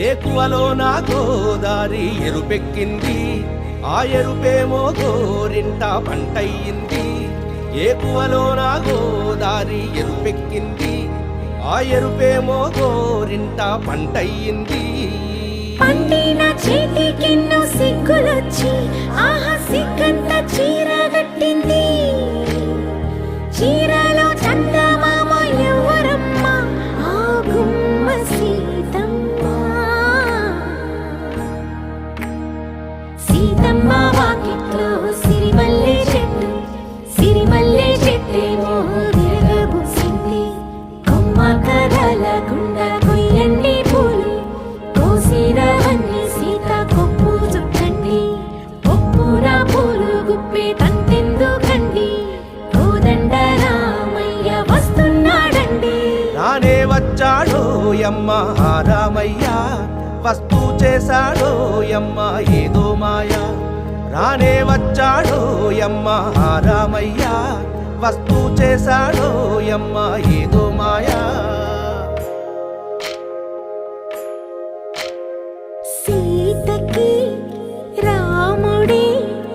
ఏకువలో నా గోదారి ఎరుపెక్కింది, ఆ ఎరుపేమో గోరింట పంటయ్యింది. ఏకువలో నా గోదారి ఎరుపెక్కింది, ఆ ఎరుపేమో గోరింట పంటయ్యింది. పండిన చేతికెన్నో సిగ్గులొచ్చి ఆహా సిగ్గంత చీర కట్టింది. చీరలో చందమామ ఎవరమ్మ, ఆ గుమ్మ సీతమ్మ. సీతమ్మ వాకిట్లో సిరిమల్లె చెట్టు, సిరిమల్లె చెట్టేమో విరగబూసింది. కొమ్మ కదలకుండా కొయ్యండి పూలు, కోసిరవన్నీ సీత కొప్పు చుట్టండి. కొప్పున పూలు గుప్పే తంతెందుకండి, కోదండ రామయ్య వస్తున్నాడండి. రానే వచ్చాడో యమ్మ ఆ రామయ్య, వస్తూ చేశాడో యమ్మ ఏదో మాయ. రానే వచ్చాడో యమ్మ ఆ రామయ్య, వస్తూ చేశాడో యమ్మ ఏదో మాయా.